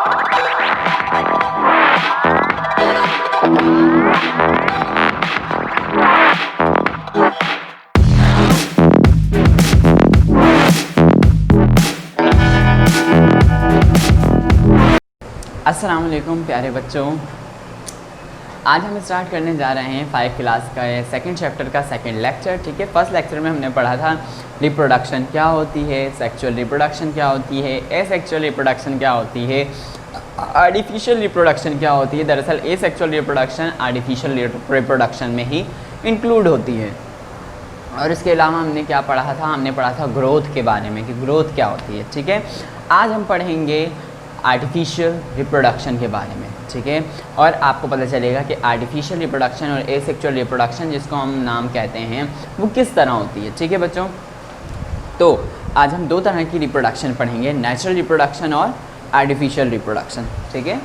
अस्सलाम वालेकुम प्यारे बच्चों, आज हम स्टार्ट करने जा रहे हैं 5 क्लास का सेकंड चैप्टर का सेकंड लेक्चर। ठीक है, फर्स्ट लेक्चर में हमने पढ़ा था रिप्रोडक्शन क्या होती है, सेक्सुअल रिप्रोडक्शन क्या होती है, एसेक्सुअल रिप्रोडक्शन क्या होती है, आर्टिफिशियल रिप्रोडक्शन क्या होती है। दरअसल एसेक्सुअल रिप्रोडक्शन आर्टिफिशियल रिप्रोडक्शन में ही इंक्लूड होती है। और इसके अलावा हमने क्या पढ़ा था, हमने पढ़ा था ग्रोथ के बारे में कि ग्रोथ क्या होती है। ठीक है, आज हम पढ़ेंगे आर्टिफिशियल रिप्रोडक्शन के बारे में। ठीक है, और आपको पता चलेगा कि आर्टिफिशियल रिप्रोडक्शन और एसेक्सुअल रिप्रोडक्शन जिसको हम नाम कहते हैं वो किस तरह होती है। ठीक है बच्चों, तो आज हम 2 तरह की रिप्रोडक्शन पढ़ेंगे, नेचुरल रिप्रोडक्शन और आर्टिफिशियल रिप्रोडक्शन। ठीक है,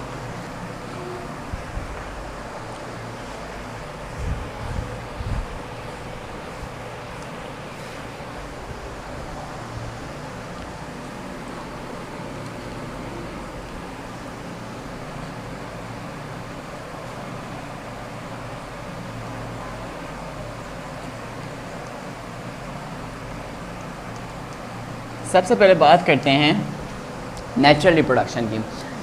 सबसे पहले बात करते हैं नेचुरल रिप्रोडक्शन की।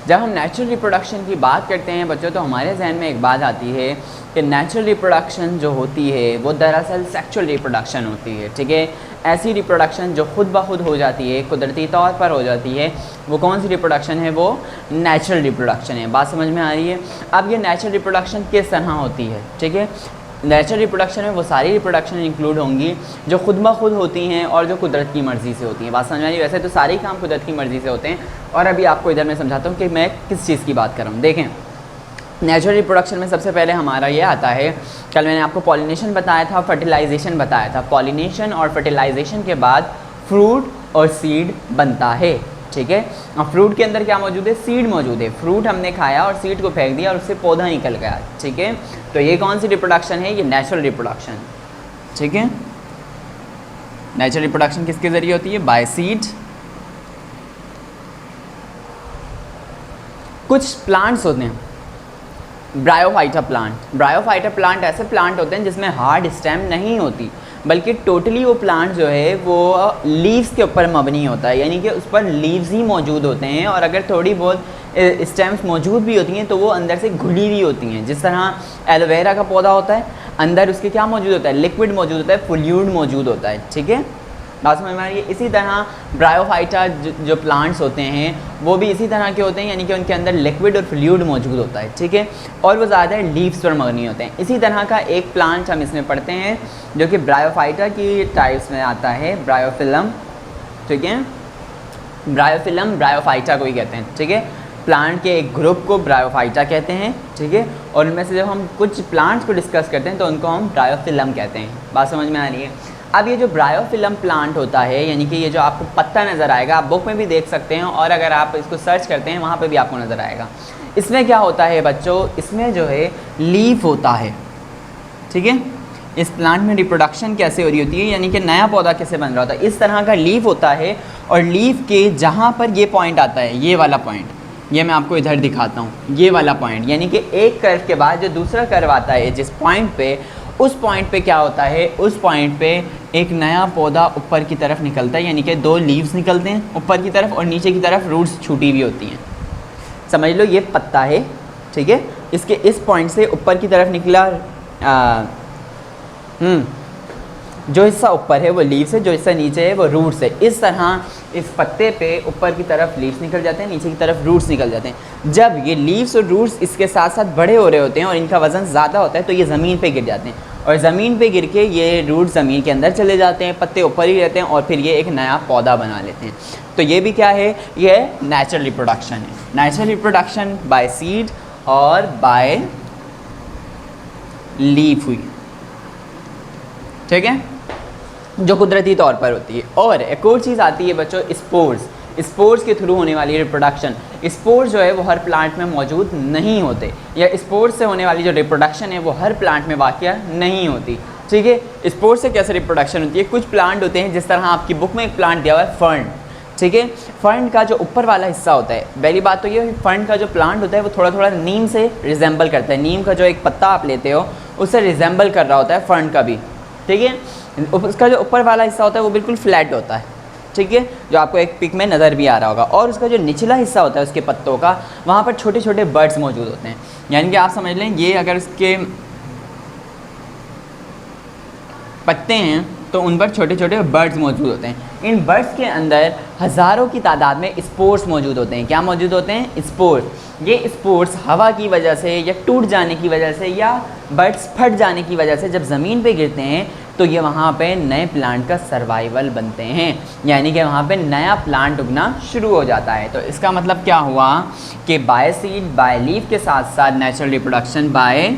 जब हम नेचुरल रिप्रोडक्शन की बात करते हैं बच्चों, तो हमारे जहन में एक बात आती है कि नेचुरल रिप्रोडक्शन जो होती है वो दरअसल सेक्सुअल रिप्रोडक्शन होती है। ठीक है, ऐसी रिप्रोडक्शन जो खुद ब खुद हो जाती है, कुदरती तौर पर हो जाती है, वो कौन सी रिप्रोडक्शन है, वो नेचुरल रिप्रोडक्शन है। बात समझ में आ रही है। अब ये नेचुरल रिप्रोडक्शन किस तरह होती है? ठीक है, नेचुरल रिप्रोडक्शन में वो सारी रिप्रोडक्शन इंक्लूड होंगी जो खुद ब खुद होती हैं और जो कुदरत की मर्ज़ी से होती हैं। बात समझ में आई? वैसे तो सारे काम कुदरत की मर्ज़ी से होते हैं, और अभी आपको इधर मैं समझाता हूँ कि मैं किस चीज़ की बात कर रहा हूँ। देखें, नेचुरल रिप्रोडक्शन में सबसे पहले हमारा ये आता है, कल मैंने आपको पॉलिनेशन बताया था, फर्टिलाइजेशन बताया था। पॉलिनेशन और फर्टिलाइजेशन के बाद फ्रूट और सीड बनता है। ठीक है, और फ्रूट के अंदर क्या मौजूद है? सीड मौजूद है। फ्रूट हमने खाया और सीड को फेंक दिया और उससे पौधा निकल गया। ठीक है, तो ये कौन सी रिप्रोडक्शन है? ये नेचुरल रिप्रोडक्शन। ठीक है, नेचुरल रिप्रोडक्शन किसके जरिए होती है? Bye seed. कुछ प्लांट्स होते हैं, ब्रायोफाइटा प्लांट। ब्रायोफाइटा प्लांट ऐसे प्लांट होते हैं जिसमें हार्ड स्टेम नहीं होती, बल्कि टोटली वो प्लांट जो है वो लीव्स के ऊपर मबनी होता है, यानी कि उस पर लीव्स ही मौजूद होते हैं, और अगर थोड़ी बहुत स्टेम्स मौजूद भी होती हैं तो वो अंदर से घुली हुई होती हैं। जिस तरह एलोवेरा का पौधा होता है, अंदर उसके क्या मौजूद होता है? लिक्विड मौजूद होता है, फ्लूइड मौजूद होता है। ठीक है, बात समझ में आ रही है? इसी तरह ब्रायोफाइटा जो प्लांट्स होते हैं वो भी इसी तरह के होते हैं, यानी कि उनके अंदर लिक्विड और फ्लूइड मौजूद होता है। ठीक है, और वो ज़्यादा लीव्स पर मबनी होते हैं। इसी तरह का एक प्लांट हम इसमें पढ़ते हैं जो कि ब्रायोफाइटा की टाइप्स में आता है, ब्रायोफिलम। ठीक है, ब्रायोफिलम ब्रायोफाइटा को ही कहते हैं। ठीक है, प्लांट के एक ग्रुप को ब्रायोफाइटा कहते हैं। ठीक है, और उनमें से जब हम कुछ प्लांट्स को डिस्कस करते हैं तो उनको हम ब्रायोफिलम कहते हैं। बात समझ में आ रही है? अब ये जो ब्रायोफिलम प्लांट होता है, यानी कि ये जो आपको पत्ता नज़र आएगा, आप बुक में भी देख सकते हैं, और अगर आप इसको सर्च करते हैं वहाँ पे भी आपको नज़र आएगा। इसमें क्या होता है बच्चों? इसमें जो है लीफ होता है। ठीक है, इस प्लांट में रिप्रोडक्शन कैसे हो रही होती है, यानी कि नया पौधा कैसे बन रहा होता है? इस तरह का लीफ होता है, और लीफ के जहाँ पर ये पॉइंट आता है, ये वाला पॉइंट, ये मैं आपको इधर दिखाता हूँ, ये वाला पॉइंट, यानी कि एक कर्व के बाद जो दूसरा कर्व आता है जिस पॉइंट पे, उस पॉइंट पे क्या होता है? उस पॉइंट पे एक नया पौधा ऊपर की तरफ निकलता है, यानी कि 2 लीव्स निकलते हैं ऊपर की तरफ, और नीचे की तरफ रूट्स छूटी हुई होती हैं। समझ लो, ये पत्ता है। ठीक है, इसके इस पॉइंट से ऊपर की तरफ निकला, जो हिस्सा ऊपर है वो लीव्स है, जो हिस्सा नीचे है वो रूट्स है। इस तरह इस पत्ते पे ऊपर की तरफ लीव्स निकल जाते हैं, नीचे की तरफ रूट्स निकल जाते हैं। जब ये लीव्स और रूट्स इसके साथ साथ बड़े हो रहे होते हैं और इनका वज़न ज़्यादा होता है तो ये ज़मीन पे गिर जाते हैं, और ज़मीन पे गिर के ये रूट्स ज़मीन के अंदर चले जाते हैं, पत्ते ऊपर ही रहते हैं, और फिर ये एक नया पौधा बना लेते हैं। तो ये भी क्या है? ये नेचुरल रिप्रोडक्शन है। नेचुरल रिप्रोडक्शन बाय सीड और बाय लीफ हुई। ठीक है, जो कुदरती तौर पर होती है। और एक और चीज़ आती है बच्चों, स्पोर्स। स्पोर्स के थ्रू होने वाली रिप्रोडक्शन। स्पोर्स जो है वो हर प्लांट में मौजूद नहीं होते, या स्पोर्स से होने वाली जो रिप्रोडक्शन है वो हर प्लांट में वाक़या नहीं होती। ठीक है, स्पोर्स से कैसे रिप्रोडक्शन होती है? कुछ प्लांट होते हैं, जिस तरह आपकी बुक में एक प्लांट दिया हुआ है फर्न। ठीक है। फर्न का जो ऊपर वाला हिस्सा होता है, पहली बात तो ये है फर्न का जो प्लांट होता है वो थोड़ा थोड़ा नीम से रिजेंबल करता है। नीम का जो एक पत्ता आप लेते हो उससे रिजेंबल कर रहा होता है फर्न का भी, ठीक है। उसका जो ऊपर वाला हिस्सा होता है वो बिल्कुल फ्लैट होता है, ठीक है, जो आपको एक पिक में नज़र भी आ रहा होगा। और उसका जो निचला हिस्सा होता है उसके पत्तों का, वहाँ पर छोटे छोटे बर्ड्स मौजूद होते हैं। यानी कि आप समझ लें ये अगर उसके पत्ते हैं तो उन पर छोटे छोटे बर्ड्स मौजूद होते हैं। इन बर्ड्स के अंदर हज़ारों की तादाद में स्पोर्स मौजूद होते हैं। क्या मौजूद होते हैं? स्पोर्स। ये स्पोर्स हवा की वजह से या टूट जाने की वजह से या बर्ड्स फट जाने की वजह से जब ज़मीन पे गिरते हैं तो ये वहाँ पे नए प्लांट का सर्वाइवल बनते हैं, यानी कि वहाँ पे नया प्लांट उगना शुरू हो जाता है। तो इसका मतलब क्या हुआ कि बाय सीड बाय लीफ के साथ साथ नेचुरल रिप्रोडक्शन बाय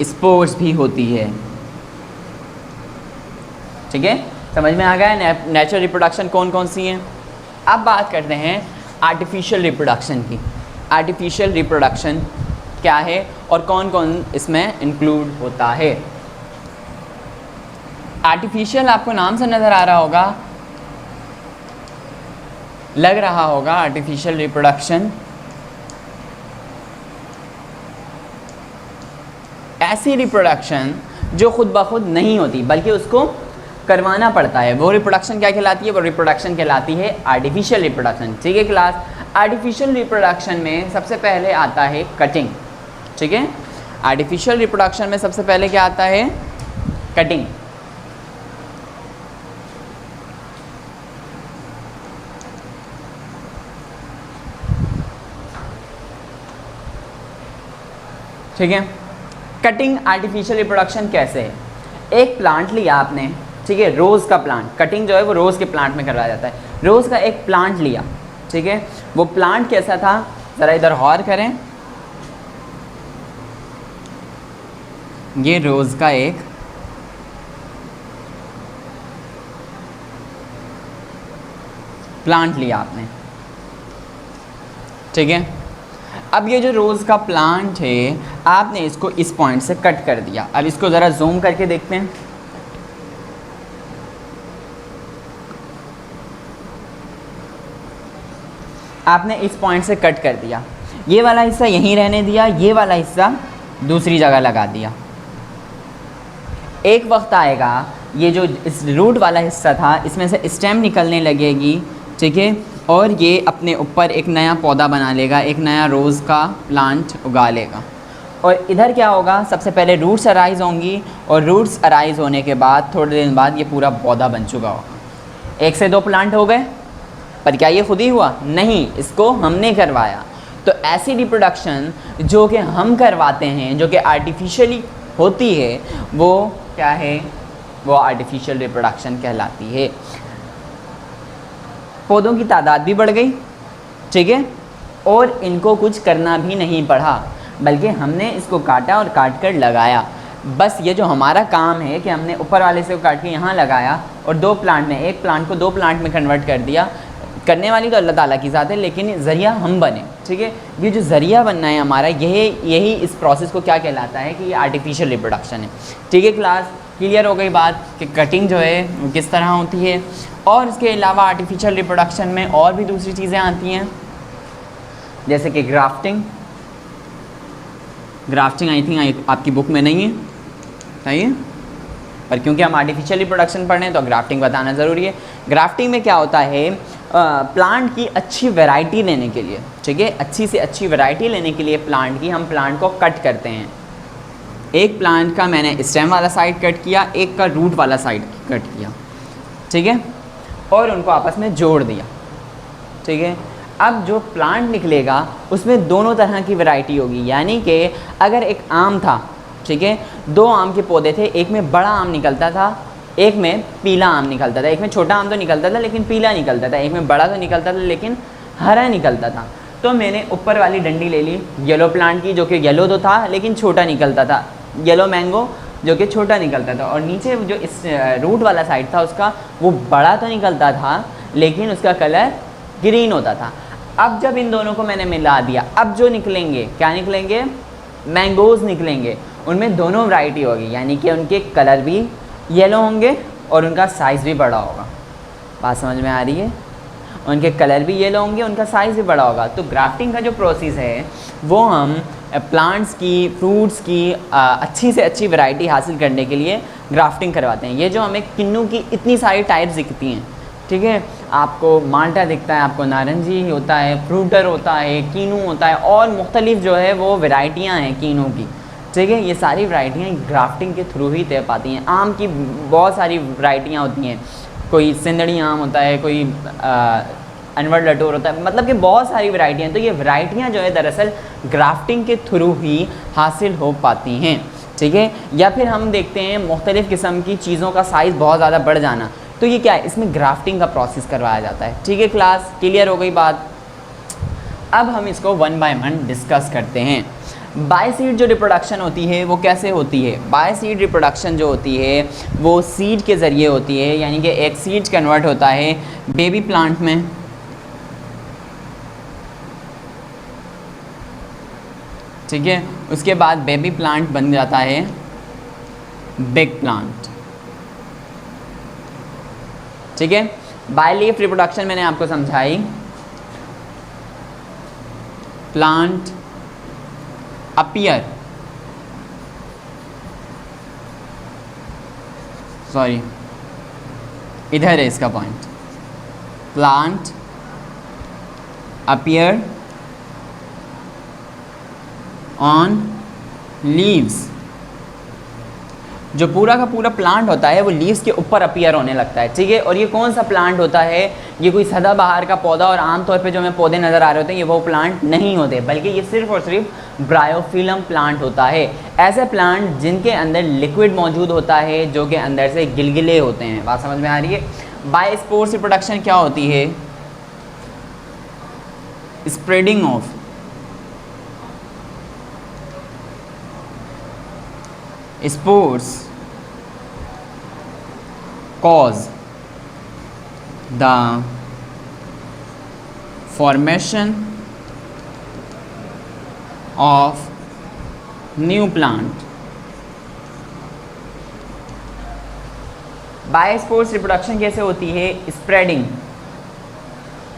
स्पोर्स भी होती है, ठीक है। समझ में आ गया नेचुरल रिप्रोडक्शन कौन कौन सी हैं। अब बात करते हैं आर्टिफिशियल रिप्रोडक्शन की। आर्टिफिशियल रिप्रोडक्शन क्या है और कौन कौन इसमें इंक्लूड होता है। आर्टिफिशियल आपको नाम से नज़र आ रहा होगा, लग रहा होगा आर्टिफिशियल रिप्रोडक्शन ऐसी रिप्रोडक्शन जो खुद ब खुद नहीं होती बल्कि उसको करवाना पड़ता है। वो रिप्रोडक्शन क्या कहलाती है? वो रिप्रोडक्शन कहलाती है आर्टिफिशियल रिप्रोडक्शन, ठीक है क्लास। आर्टिफिशियल रिप्रोडक्शन में सबसे पहले आता है कटिंग, ठीक है। आर्टिफिशियल रिप्रोडक्शन में सबसे पहले क्या आता है? कटिंग। ठीक है। कटिंग आर्टिफिशियल रिप्रोडक्शन कैसे है? एक प्लांट लिया आपने, ठीक है, रोज़ का प्लांट। कटिंग जो है वो रोज़ के प्लांट में करवाया जाता है। रोज़ का एक प्लांट लिया, ठीक है। वो प्लांट कैसा था ज़रा इधर गौर करें। ये रोज़ का एक प्लांट लिया आपने, ठीक है। अब ये जो रोज़ का प्लांट है आपने इसको इस पॉइंट से कट कर दिया। अब इसको ज़रा जूम करके देखते हैं। आपने इस पॉइंट से कट कर दिया, ये वाला हिस्सा यहीं रहने दिया, ये वाला हिस्सा दूसरी जगह लगा दिया। एक वक्त आएगा ये जो इस रूट वाला हिस्सा था इसमें से स्टेम निकलने लगेगी, ठीक है, और ये अपने ऊपर एक नया पौधा बना लेगा, एक नया रोज़ का प्लांट उगा लेगा। और इधर क्या होगा? सबसे पहले रूट्स अराइज़ होंगी और रूट्स अराइज़ होने के बाद थोड़े दिन बाद ये पूरा पौधा बन चुका होगा। 1 से 2 प्लांट हो गए, पर क्या ये खुद ही हुआ? नहीं, इसको हमने करवाया। तो ऐसी रिप्रोडक्शन जो कि हम करवाते हैं, जो कि आर्टिफिशियली होती है, वो क्या है? वो आर्टिफिशियल रिप्रोडक्शन कहलाती है। पौधों की तादाद भी बढ़ गई, ठीक है, और इनको कुछ करना भी नहीं पड़ा, बल्कि हमने इसको काटा और काट कर लगाया। बस ये जो हमारा काम है कि हमने ऊपर वाले से काट के यहाँ लगाया और 2 प्लांट में, एक प्लांट को 2 प्लांट में कन्वर्ट कर दिया। करने वाली तो अल्लाह ताला की ज़ात है, लेकिन ज़रिया हम बने, ठीक है। ये जो ज़रिया बनना है हमारा, यही इस प्रोसेस को क्या कहलाता है कि ये आर्टिफिशियल रिप्रोडक्शन है, ठीक है क्लास। क्लियर हो गई बात कि कटिंग जो है वो किस तरह होती है। और इसके अलावा आर्टिफिशियल रिप्रोडक्शन में और भी दूसरी चीज़ें आती हैं, जैसे कि ग्राफ्टिंग। ग्राफ्टिंग आई थिंक आपकी बुक में नहीं है, सही है, पर क्योंकि हम आर्टिफिशियल रिप्रोडक्शन पढ़ रहे हैं तो ग्राफ्टिंग बताना ज़रूरी है। ग्राफ्टिंग में क्या होता है? प्लांट की अच्छी वैरायटी लेने के लिए, ठीक है, अच्छी से अच्छी वैरायटी लेने के लिए प्लांट की, हम प्लांट को कट करते हैं। एक प्लांट का मैंने स्टेम वाला साइड कट किया, एक का रूट वाला साइड कट किया, ठीक है, और उनको आपस में जोड़ दिया, ठीक है। अब जो प्लांट निकलेगा उसमें दोनों तरह की वैरायटी होगी। यानी कि अगर एक आम था, ठीक है, 2 आम के पौधे थे, एक में बड़ा आम निकलता था, एक में पीला आम निकलता था। एक में छोटा आम तो निकलता था लेकिन पीला निकलता था, एक में बड़ा तो निकलता था लेकिन हरा निकलता था। तो मैंने ऊपर वाली डंडी ले ली येलो प्लांट की, जो कि येलो तो था लेकिन छोटा निकलता था, येलो मैंगो जो कि छोटा निकलता था। और नीचे जो इस रूट वाला साइड था उसका, वो बड़ा तो निकलता था लेकिन उसका कलर ग्रीन होता था। अब जब इन दोनों को मैंने मिला दिया, अब जो निकलेंगे क्या निकलेंगे? मैंगोज़ निकलेंगे। उनमें दोनों वैरायटी होगी, यानी कि उनके कलर भी येलो होंगे और उनका साइज़ भी बड़ा होगा। बात समझ में आ रही है? उनके कलर भी येलो होंगे, उनका साइज़ भी बड़ा होगा। तो ग्राफ्टिंग का जो प्रोसेस है वो हम प्लांट्स की, फ्रूट्स की अच्छी से अच्छी वैरायटी हासिल करने के लिए ग्राफ्टिंग करवाते हैं। ये जो हमें किन्नू की इतनी सारी टाइप्स दिखती हैं, ठीक है, आपको माल्टा दिखता है, आपको नारंगी होता है, फ्रूटर होता है, कीनू होता है, और मुख्तलिफ जो है वो वैरायटियाँ हैं कीनू की, ठीक है। ये सारी वैरायटियाँ ग्राफ्टिंग के थ्रू ही तय पाती हैं। आम की बहुत सारी वैरायटियाँ होती हैं, कोई सिंदड़ी आम होता है, कोई अनवर लटोर होता है, मतलब कि बहुत सारी वैरायटियाँ हैं। तो ये वैरायटियाँ जो है दरअसल ग्राफ्टिंग के थ्रू ही हासिल हो पाती हैं, ठीक है। या फिर हम देखते हैं मुख्तलिफ़ किस्म की चीज़ों का साइज़ बहुत ज़्यादा बढ़ जाना, तो ये क्या है, इसमें ग्राफ्टिंग का प्रोसेस करवाया जाता है, ठीक है। क्लास क्लियर हो गई बात। अब हम इसको वन बाय वन डिस्कस करते हैं। बाय सीड जो रिप्रोडक्शन होती है वो कैसे होती है? बाय सीड रिप्रोडक्शन जो होती है वो सीड के ज़रिए होती है, यानी कि एक सीड कन्वर्ट होता है बेबी प्लांट में, ठीक है। उसके बाद बेबी प्लांट बन जाता है बिग प्लांट, ठीक है। बाय लीफ रिप्रोडक्शन मैंने आपको समझाई, प्लांट अपीयर, सॉरी इधर है इसका point, plant appear on leaves. जो पूरा का पूरा प्लांट होता है वो लीव्स के ऊपर अपीयर होने लगता है, ठीक है। और ये कौन सा प्लांट होता है? ये कोई सदाबहार का पौधा, और आमतौर पे जो हमें पौधे नज़र आ रहे होते हैं ये वो प्लांट नहीं होते, बल्कि ये सिर्फ और सिर्फ ब्रायोफिलम प्लांट होता है। ऐसे प्लांट जिनके अंदर लिक्विड मौजूद होता है, जो कि अंदर से गिलगिले होते हैं। बात समझ में आ रही है? बाय स्पोर्स रिप्रोडक्शन क्या होती है? Spreading of spores cause the formation of new plant। Biospores reproduction कैसे होती है? स्प्रेडिंग।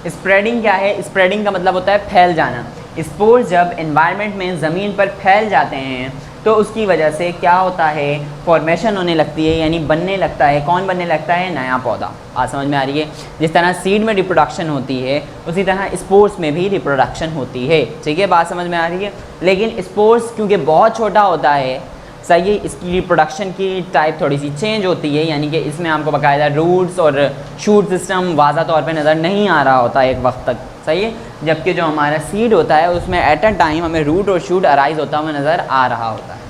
स्प्रेडिंग क्या है? स्प्रेडिंग का मतलब होता है फैल जाना। स्पोर्स जब एनवायरनमेंट में ज़मीन पर फैल जाते हैं तो उसकी वजह से क्या होता है? फॉर्मेशन होने लगती है, यानी बनने लगता है। कौन बनने लगता है? नया पौधा। आज समझ में आ रही है? जिस तरह सीड में रिप्रोडक्शन होती है उसी तरह स्पोर्स में भी रिप्रोडक्शन होती है, ठीक है। बात समझ में आ रही है? लेकिन स्पोर्स क्योंकि बहुत छोटा होता है, सही है, इसकी रिप्रोडक्शन की टाइप थोड़ी सी चेंज होती है, यानी कि इसमें आपको बाकायदा रूट्स और शूट सिस्टम वाज़ा तौर पे नज़र नहीं आ रहा होता एक वक्त तक, सही है। जबकि जो हमारा सीड होता है उसमें एट अ टाइम हमें रूट और शूट अराइज होता हुआ नज़र आ रहा होता है।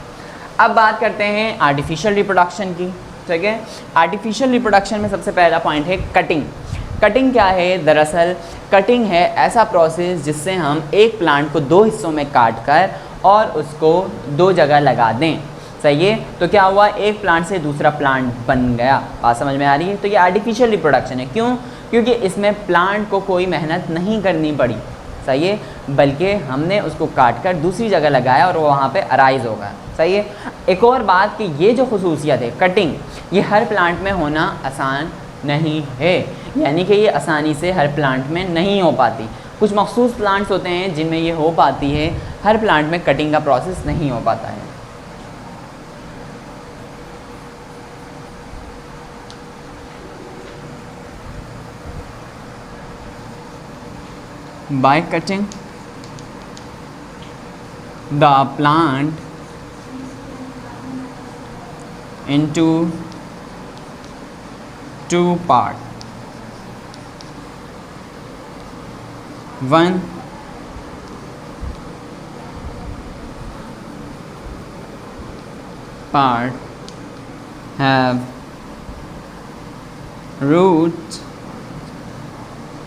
अब बात करते हैं आर्टिफिशियल रिप्रोडक्शन की, ठीक है। आर्टिफिशियल रिप्रोडक्शन में सबसे पहला पॉइंट है कटिंग। कटिंग क्या है? दरअसल कटिंग है ऐसा प्रोसेस जिससे हम एक प्लांट को दो हिस्सों में काट कर और उसको दो जगह लगा दें, सही है। तो क्या हुआ? एक प्लांट से दूसरा प्लांट बन गया। बात समझ में आ रही है? तो ये आर्टिफिशियल रिप्रोडक्शन है। क्यों? क्योंकि इसमें प्लांट को कोई मेहनत नहीं करनी पड़ी, सही है, बल्कि हमने उसको काट कर दूसरी जगह लगाया और वो वहाँ पे अराइज होगा, सही है। एक और बात कि ये जो खसूसियत है कटिंग, ये हर प्लांट में होना आसान नहीं है, यानी कि ये आसानी से हर प्लांट में नहीं हो पाती। कुछ मखसूस प्लांट्स होते हैं जिनमें ये हो पाती है, हर प्लांट में कटिंग का प्रोसेस नहीं हो पाता है। By cutting the plant into two parts, one part have roots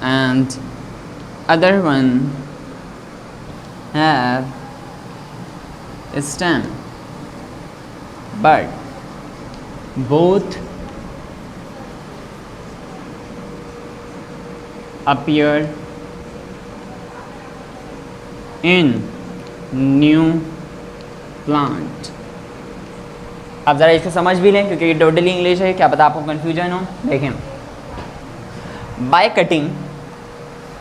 and other one have a stem, but both appear in new plant। अब ज़रा इसको समझ भी लें क्योंकि ये टोटली इंग्लिश है, क्या पता आपको कन्फ्यूजन हो। देखें, बाय कटिंग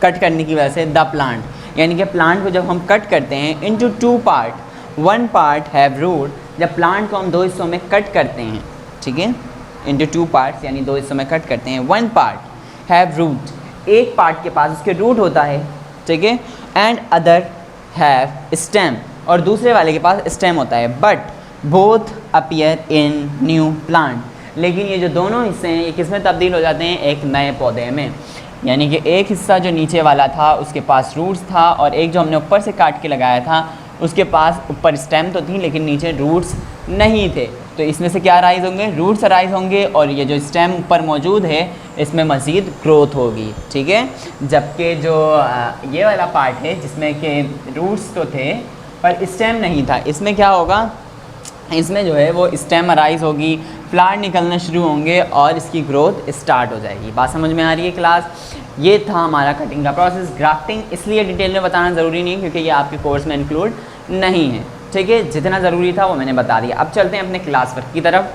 कट करने की वजह से द प्लांट, यानी कि प्लांट को जब हम कट करते हैं into two part, one part have root, जब प्लांट को हम दो हिस्सों में कट करते हैं, ठीक है, इनटू टू पार्ट्स यानी दो हिस्सों में कट करते हैं, वन पार्ट हैव रूट, एक पार्ट के पास उसके रूट होता है, ठीक है, एंड अदर हैव स्टेम, और दूसरे वाले के पास स्टेम होता है, but both appear in new plant, लेकिन ये जो दोनों हिस्से हैं ये किस में तब्दील हो जाते हैं, एक नए पौधे में, यानी कि एक हिस्सा जो नीचे वाला था उसके पास रूट्स था, और एक जो हमने ऊपर से काट के लगाया था उसके पास ऊपर स्टेम तो थी लेकिन नीचे रूट्स नहीं थे, तो इसमें से क्या राइज होंगे, रूट्स राइज होंगे, और ये जो स्टेम ऊपर मौजूद है इसमें मज़ीद ग्रोथ होगी, ठीक है, जबकि जो ये वाला पार्ट है जिसमें कि रूट्स तो थे पर स्टेम नहीं था, इसमें क्या होगा, इसमें जो है वो स्टेम अराइज होगी, फ्लावर निकलना शुरू होंगे और इसकी ग्रोथ स्टार्ट हो जाएगी। बात समझ में आ रही है क्लास? ये था हमारा कटिंग का प्रोसेस। ग्राफ्टिंग इसलिए डिटेल में बताना ज़रूरी नहीं क्योंकि ये आपके कोर्स में इंक्लूड नहीं है, ठीक है, जितना ज़रूरी था वो मैंने बता दिया। अब चलते हैं अपने क्लास वर्क की तरफ।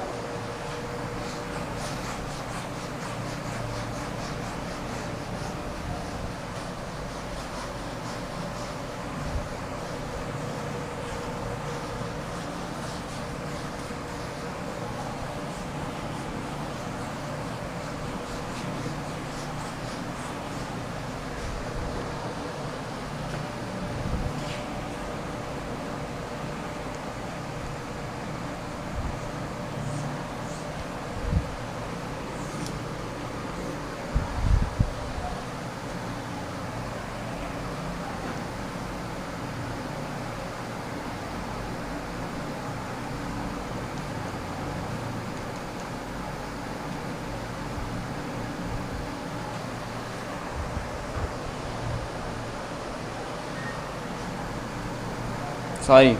सॉरी,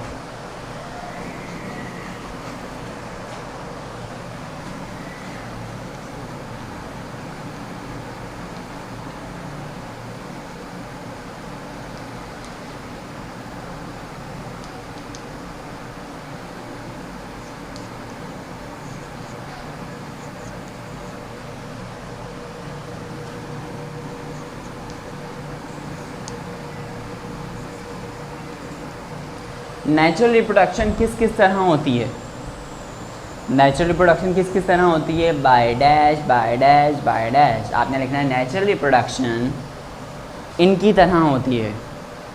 नेचुरल रिप्रोडक्शन किस किस तरह होती है, नेचुरल रिप्रोडक्शन किस किस तरह होती है, by dash by dash by dash, आपने लिखना है नेचुरल रिप्रोडक्शन इनकी तरह होती है।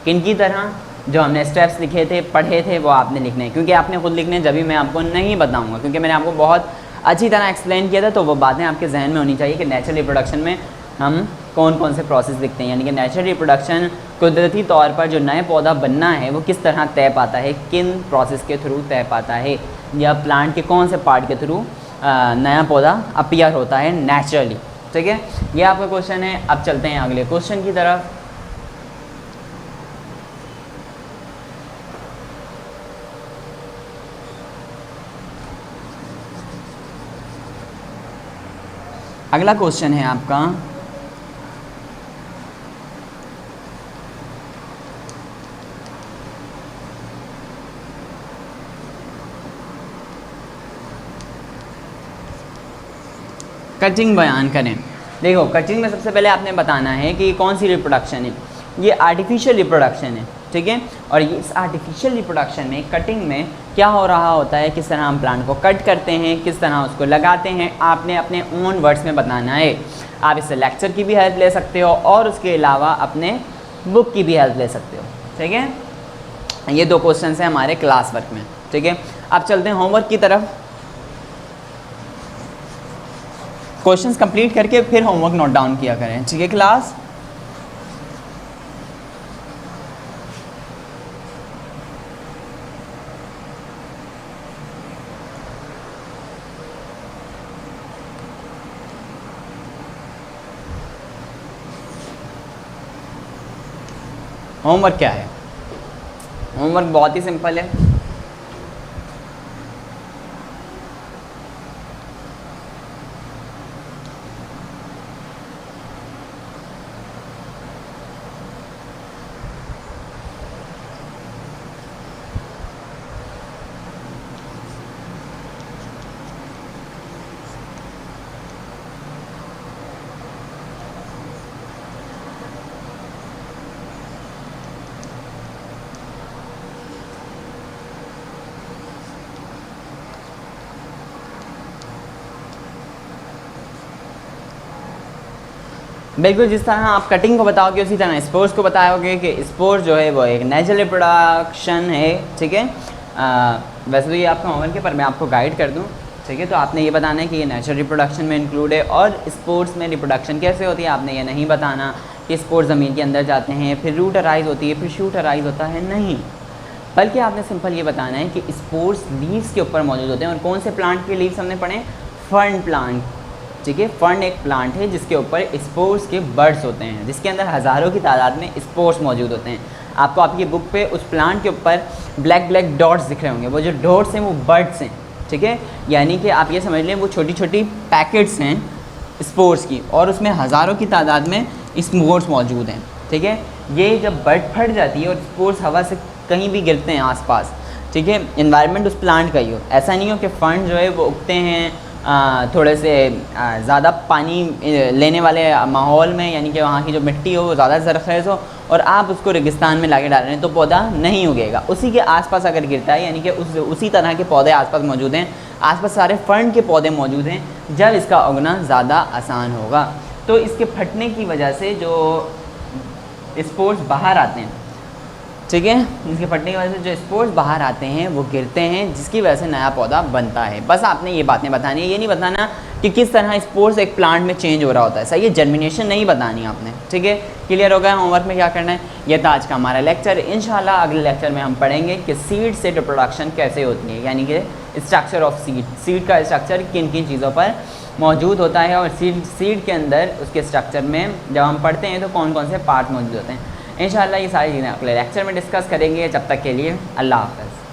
किनकी तरह? जो हमने स्टेप्स लिखे थे, पढ़े थे, वो आपने लिखने हैं, क्योंकि आपने खुद लिखने, जब भी मैं आपको नहीं बताऊंगा, क्योंकि मैंने आपको बहुत अच्छी तरह एक्सप्लेन किया था, तो वो बातें आपके जहन में होनी चाहिए कि नेचुरल रिप्रोडक्शन में हम कौन कौन से प्रोसेस लिखते हैं, यानी कि नेचुरल रिप्रोडक्शन कुदरती तौर पर जो नए पौधा बनना है वो किस तरह तय पाता है, किन प्रोसेस के थ्रू तय पाता है, या प्लांट के कौन से पार्ट के थ्रू नया पौधा अपीयर होता है नेचुरली, ठीक है, ये आपका क्वेश्चन है। अब चलते हैं अगले क्वेश्चन की तरफ। अगला क्वेश्चन है आपका कटिंग बयान करें। देखो, कटिंग में सबसे पहले आपने बताना है कि कौन सी रिप्रोडक्शन है, ये आर्टिफिशियल रिप्रोडक्शन है, ठीक है, और ये इस आर्टिफिशियल रिप्रोडक्शन में कटिंग में क्या हो रहा होता है, किस तरह हम प्लांट को कट करते हैं, किस तरह उसको लगाते हैं, आपने अपने ओन वर्ड्स में बताना है। आप इससे लेक्चर की भी हेल्प ले सकते हो और उसके अलावा अपने बुक की भी हेल्प ले सकते हो, ठीक है। ये दो क्वेश्चन हैं हमारे क्लास वर्क में, ठीक है। अब चलते हैं होमवर्क की तरफ। क्वेश्चंस कंप्लीट करके फिर होमवर्क नोट डाउन किया करें, ठीक है क्लास। होमवर्क क्या है? होमवर्क बहुत ही सिंपल है। बिल्कुल जिस तरह आप कटिंग को बताओगे उसी तरह स्पोर्स को बताओगे कि स्पोर्स जो है वो एक नेचुरल रिप्रोडक्शन है, ठीक है। वैसे तो ये आपका होमवर्क है पर मैं आपको गाइड कर दूँ, ठीक है। तो आपने ये बताना है कि ये नेचुरल रिप्रोडक्शन में इंक्लूड है, और स्पोर्स में रिप्रोडक्शन कैसे होती है आपने ये नहीं बताना कि स्पोर्स ज़मीन के अंदर जाते हैं फिर रूट अराइज होती है फिर शूट अराइज होता है, नहीं, बल्कि आपने सिंपल ये बताना है कि स्पोर्स लीव्स के ऊपर मौजूद होते हैं। और कौन से प्लांट के लीव्स हमने पढ़े? फर्न प्लांट, ठीक है। फर्न एक प्लांट है जिसके ऊपर स्पोर्स के बर्ड्स होते हैं, जिसके अंदर हज़ारों की तादाद में स्पोर्स मौजूद होते हैं। आपको आपकी बुक पे उस प्लांट के ऊपर ब्लैक ब्लैक डॉट्स दिख रहे होंगे, वो जो डॉट्स हैं वो बर्ड्स हैं, ठीक है। यानी कि आप ये समझ लें वो छोटी छोटी पैकेट्स हैं स्पोर्स की, और उसमें हज़ारों की तादाद में स्पोर्स मौजूद हैं, ठीक है। ये जब बर्ड फट जाती है और स्पोर्स हवा से कहीं भी गिरते हैं आसपास, ठीक है, इन्वायरमेंट उस प्लांट का ही हो, ऐसा नहीं हो कि फंड जो है वो उगते हैं थोड़े से ज़्यादा पानी लेने वाले माहौल में, यानी कि वहाँ की जो मिट्टी हो वो ज़्यादा ज़रख़ेज़ हो, और आप उसको रेगिस्तान में लाके डाल रहे हैं तो पौधा नहीं उगेगा। उसी के आसपास अगर गिरता है, यानी कि उसी तरह के पौधे आसपास मौजूद हैं, आसपास सारे फंड के पौधे मौजूद हैं, जब इसका उगना ज़्यादा आसान होगा। तो इसके फटने की वजह से जो स्पोर्स बाहर आते हैं, ठीक है, इसके फटने की वजह से जो स्पोर्स बाहर आते हैं वो गिरते हैं, जिसकी वजह से नया पौधा बनता है। बस आपने ये बातें बतानी है, ये नहीं बताना कि किस तरह स्पोर्स एक प्लांट में चेंज हो रहा होता है, सही है, जर्मिनेशन नहीं बतानी आपने, ठीक है। क्लियर हो गया? होमवर्क में क्या करना है, ये था आज का हमारा लेक्चर। इंशाल्लाह अगले लेक्चर में हम पढ़ेंगे कि सीड से रिप्रोडक्शन कैसे होती है, यानी कि स्ट्रक्चर ऑफ सीड का स्ट्रक्चर किन किन चीज़ों पर मौजूद होता है, और सीड के अंदर उसके स्ट्रक्चर में जब हम पढ़ते हैं तो कौन कौन से पार्ट मौजूद होते हैं। इंशाल्लाह ये सारी चीज़ें अगले लेक्चर में डिस्कस करेंगे। जब तक के लिए अल्लाह हाफ़िज़।